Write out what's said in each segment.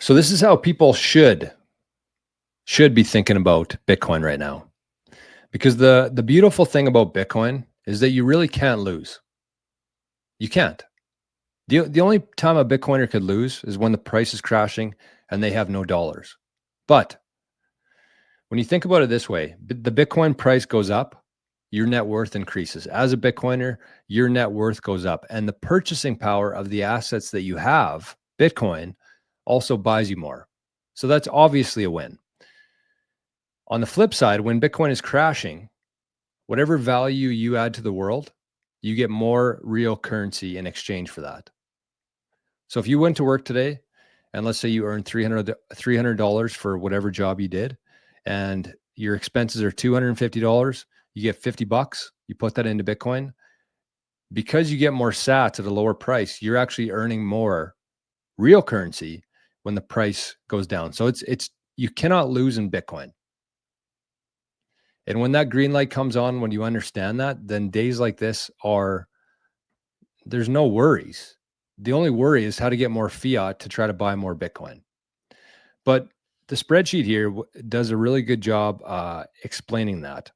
So this is how people should be thinking about Bitcoin right now. Because the beautiful thing about Bitcoin is that you really can't lose. You can't. The only time a Bitcoiner could lose is when the price is crashing and they have no dollars. But when you think about it this way, the Bitcoin price goes up, your net worth increases. As a Bitcoiner, your net worth goes up, and the purchasing power of the assets that you have, Bitcoin, also buys you more. So that's obviously a win. On the flip side, when Bitcoin is crashing, whatever value you add to the world, you get more real currency in exchange for that. So if you went to work today and let's say you earned $300 for whatever job you did, and your expenses are $250, you get $50, you put that into Bitcoin. Because you get more sats at a lower price, you're actually earning more real currency when the price goes down. So it's you cannot lose in Bitcoin. And when that green light comes on, when you understand that, then days like this there's no worries. The only worry is how to get more fiat to try to buy more Bitcoin. But the spreadsheet here does a really good job explaining that.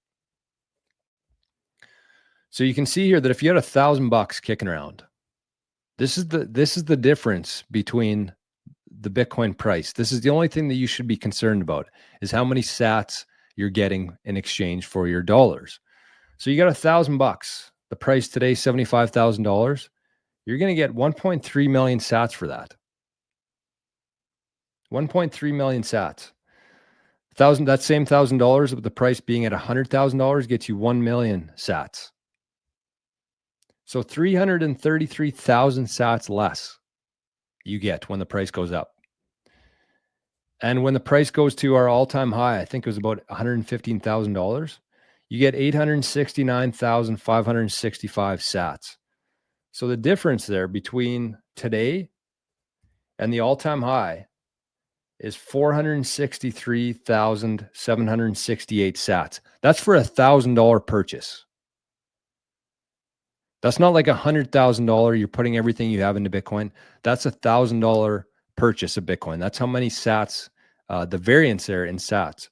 So you can see here that if you had $1,000 kicking around, this is the difference between the Bitcoin price. This is the only thing that you should be concerned about, is how many sats you're getting in exchange for your dollars. So you got $1,000. The price today, $75,000. You're going to get 1.3 million sats for that. 1.3 million sats. That same $1,000, with the price being at $100,000, gets you 1 million sats. So 333,000 sats less you get when the price goes up. And when the price goes to our all-time high, I think it was about $115,000, you get 869,565 sats. So the difference there between today and the all-time high is 463,768 sats. That's for $1,000 purchase. That's not like $100,000. You're putting everything you have into Bitcoin. That's $1,000 purchase of Bitcoin. That's how many sats, the variance there in sats.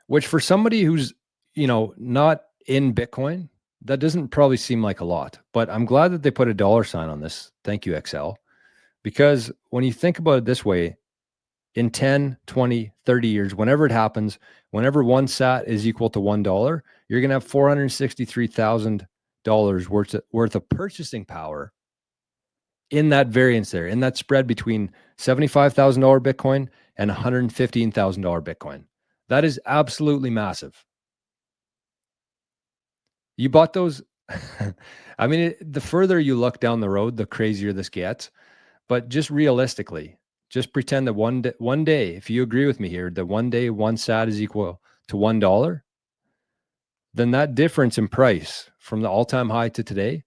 Which for somebody who's, not in Bitcoin, that doesn't probably seem like a lot. But I'm glad that they put a dollar sign on this. Thank you, Excel. Because when you think about it this way, in 10, 20, 30 years, whenever it happens, whenever one sat is equal to $1, you're going to have $463,000 worth of purchasing power in that variance there, in that spread between $75,000 Bitcoin and $115,000 Bitcoin. That is absolutely massive. You bought those. I mean, the further you look down the road, the crazier this gets. But just realistically, just pretend that one day, if you agree with me here, that one day one sat is equal to $1, then that difference in price from the all-time high to today,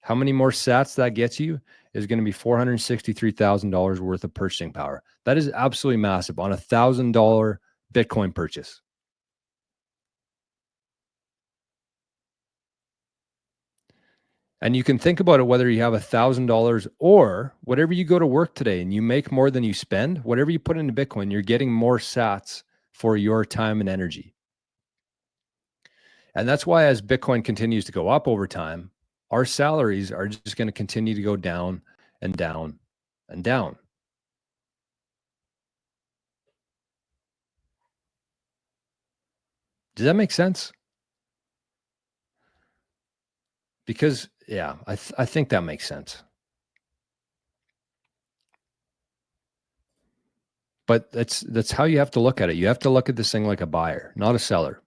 how many more sats that gets you is going to be $463,000 worth of purchasing power. That is absolutely massive on $1,000 Bitcoin purchase. And you can think about it, whether you have $1,000 or whatever you go to work today and you make more than you spend, whatever you put into Bitcoin, you're getting more sats for your time and energy. And that's why as Bitcoin continues to go up over time, our salaries are just going to continue to go down and down and down. Does that make sense? Because, yeah, I think that makes sense. But that's how you have to look at it. You have to look at this thing like a buyer, not a seller.